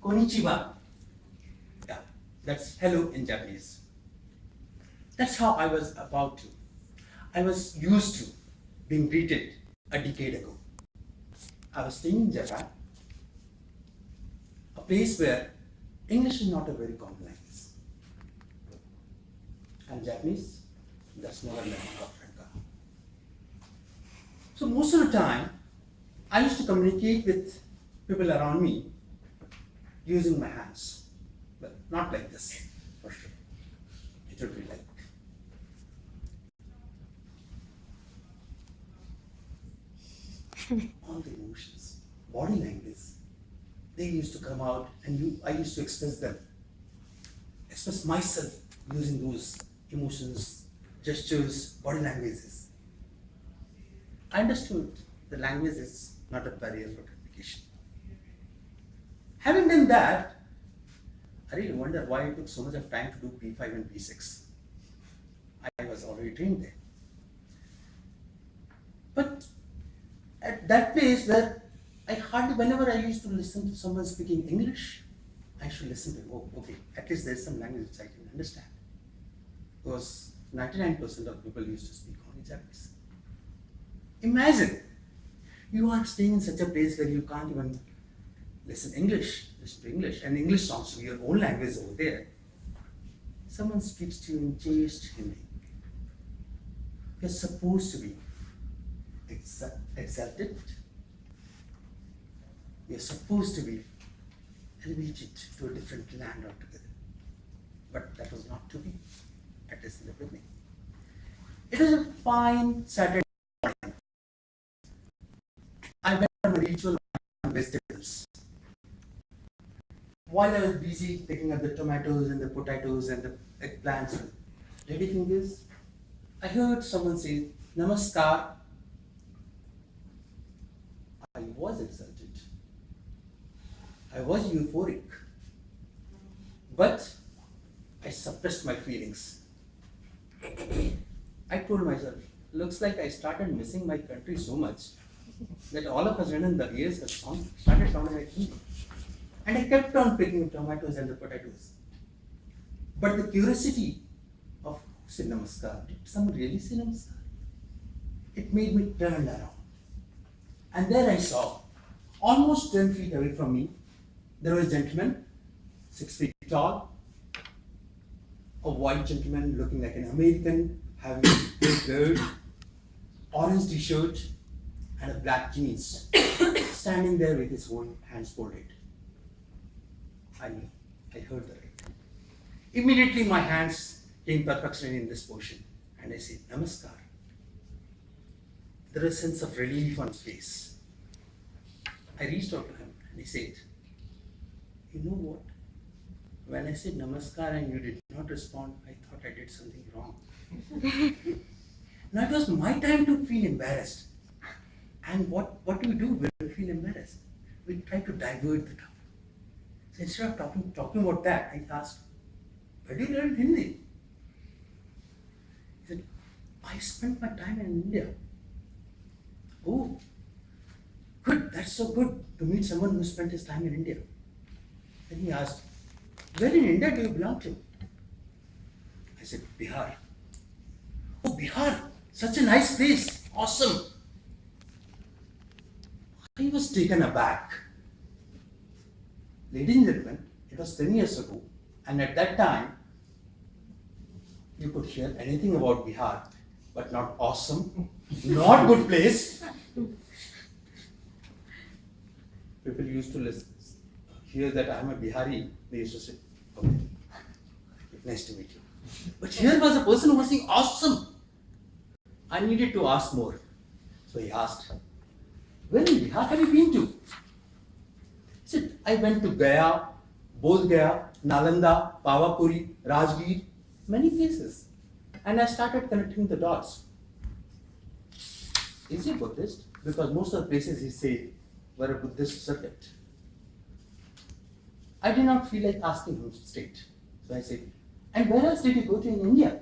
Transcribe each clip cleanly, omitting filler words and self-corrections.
konnichiwa. Yeah, that's hello in Japanese. That's how I was I was used to being greeted a decade ago. I was staying in Japan, a place where English is not a very common language. And Japanese, that's not a language of Franca. So most of the time, I used to communicate with people around me using my hands. But not like this, for sure. It would be like all the emotions, body language, they used to come out and I used to express them, express myself using those emotions, gestures, body languages. I understood the language is not a barrier for communication. Having done that, I really wonder why it took so much of time to do P5 and P6. I was already trained there. But at that place where whenever I used to listen to someone speaking English, I should listen to, oh, okay, at least there's some language which I can understand. Because 99% of people used to speak only Japanese. Imagine, you are staying in such a place where you can't even listen to English, and English songs to your own language over there. Someone speaks to you in chaste Hindi. You're supposed to be exalted. You're supposed to be elevated to a different land altogether. But that was not to be, at least in the beginning. It was a fine Saturday morning. I went on a ritual on vegetables. While I was busy picking up the tomatoes and the potatoes and the eggplants and lady fingers, I heard someone say, Namaskar. I was exalted. I was euphoric. But I suppressed my feelings. I told myself, looks like I started missing my country so much that all of a sudden the ears have started sounding like Hindi. And I kept on picking tomatoes and the potatoes. But the curiosity of who said Namaskar, did someone really say Namaskar? It made me turn around. And there I saw, almost 10 feet away from me, there was a gentleman, 6 feet tall, a white gentleman looking like an American, having a big beard, orange t-shirt, and a black jeans, standing there with his hands folded. I knew, I heard the right. Immediately my hands came perfectly in this position, and I said, Namaskar. There was a sense of relief on his face. I reached out to him and he said, you know what? When I said Namaskar and you did not respond, I thought I did something wrong. Now it was my time to feel embarrassed. And what do we do when we feel embarrassed? We try to divert the topic. So instead of talking about that, I asked, where do you learn Hindi? He said, I spent my time in India. Oh, good, that's so good to meet someone who spent his time in India. Then he asked, where in India do you belong to? I said, Bihar. Oh, Bihar, such a nice place, awesome. I was taken aback. Ladies and gentlemen, it was 10 years ago, and at that time, you could hear anything about Bihar, but not awesome, not good place. People used to hear that I am a Bihari, they used to say, okay, nice to meet you. But here was a person who was saying, awesome. I needed to ask more. So he asked, where in Bihar have you been to? He said, I went to Gaya, Bodh Gaya, Nalanda, Pavapuri, Rajgir, many places. And I started connecting the dots. Is he a Buddhist? Because most of the places he said were a Buddhist subject. I did not feel like asking him straight. So I said, and where else did you go to in India?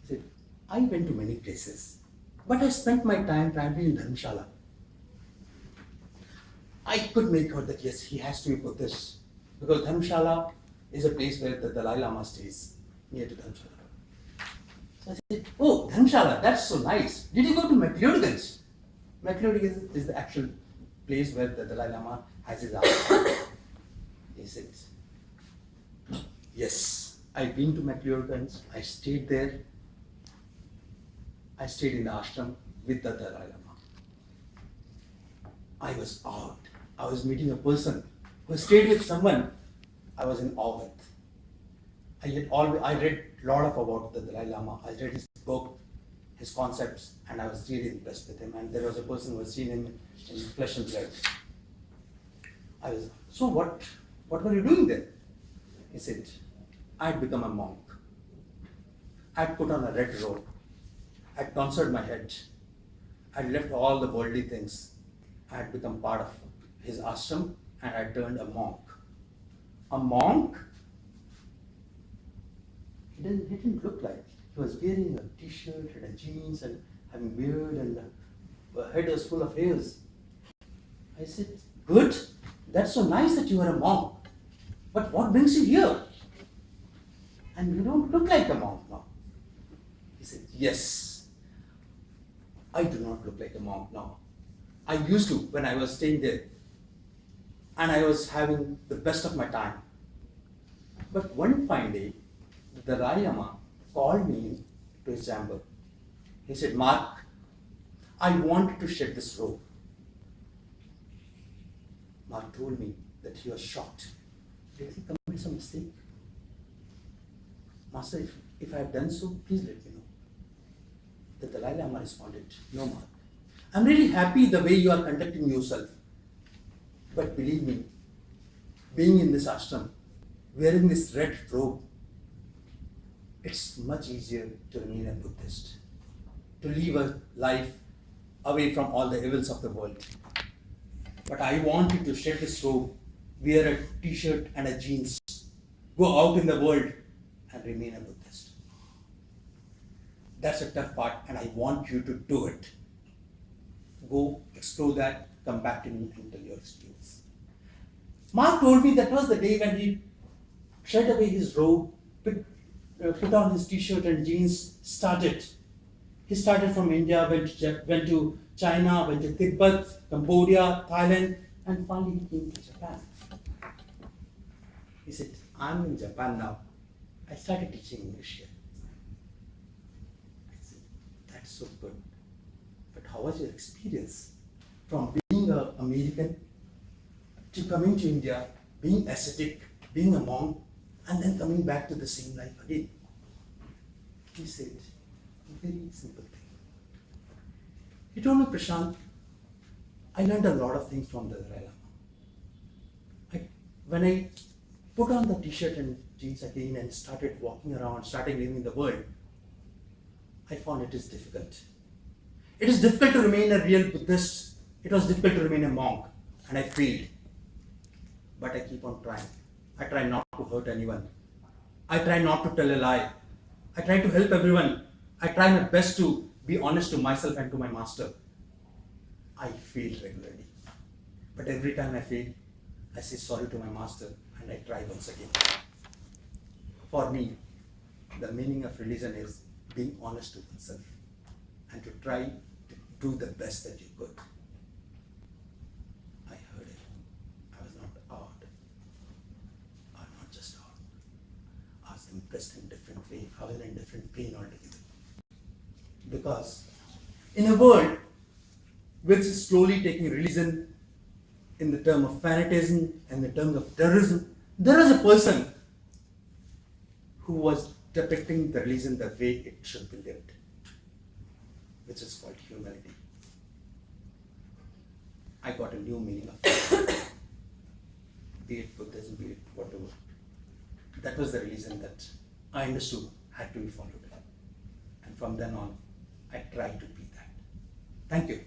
He said, I went to many places, but I spent my time primarily in Dharamshala. I could make out that yes, he has to be Buddhist because Dharamshala is a place where the Dalai Lama stays, near to Dharamshala. So I said, oh, Dharamshala, that's so nice. Did you go to McLeodganj? McLeodganj is the actual place where the Dalai Lama has his ashram. He said, yes, I've been to McLeodganj, I stayed there. I stayed in the ashram with the Dalai Lama. I was awed. I was meeting a person who stayed with someone I was in awe with. I read a lot about the Dalai Lama. I read his book, his concepts, and I was really impressed with him. And there was a person who had seen him in flesh and blood. So what were you doing there? He said, I had become a monk. I had put on a red robe. I had tonsured my head. I had left all the worldly things. I had become part of his ashram and I turned a monk. A monk? He didn't look like. He was wearing a t-shirt and a jeans and having beard and a head was full of hairs. I said, good, that's so nice that you are a monk. But what brings you here? And you don't look like a monk now. He said, yes, I do not look like a monk now. I used to when I was staying there. And I was having the best of my time. But one fine day, the Dalai Lama called me to his chamber. He said, Mark, I want to shed this robe. Mark told me that he was shocked. Did he commit some mistake? Master, if I have done so, please let me know. The Dalai Lama responded, no, Mark. I'm really happy the way you are conducting yourself. But believe me, being in this ashram, wearing this red robe, it's much easier to remain a Buddhist, to live a life away from all the evils of the world. But I want you to shed this robe, wear a t-shirt and a jeans, go out in the world and remain a Buddhist. That's a tough part and I want you to do it. Go explore that, come back to me and tell your experience. Mark told me that was the day when he shed away his robe, put on his t-shirt and jeans, started. He started from India, went to China, went to Tibet, Cambodia, Thailand, and finally he came to Japan. He said, I'm in Japan now. I started teaching English here. I said, that's so good. But how was your experience from being an American to coming to India, being ascetic, being a monk, and then coming back to the same life again? He said, a very simple thing. He told me, Prashant, I learned a lot of things from the Dalai Lama. When I put on the t-shirt and jeans again and started walking around, started living in the world, I found it is difficult. It is difficult to remain a real Buddhist. It was difficult to remain a monk, and I failed. But I keep on trying. I try not to hurt anyone. I try not to tell a lie. I try to help everyone. I try my best to be honest to myself and to my master. I fail regularly. But every time I fail, I say sorry to my master and I try once again. For me, the meaning of religion is being honest to oneself and to try to do the best that you could. I heard it. I was not awed. Or not just awed. I was impressed in a different way. I was in a different plane altogether. Because in a world which is slowly taking religion in the term of fanatism and the terms of terrorism, there was a person who was depicting the religion the way it should be lived, which is called humility. I got a new meaning of it. Be it Buddhism, be it whatever. That was the religion that I understood had to be followed. And from then on, I tried to be that. Thank you.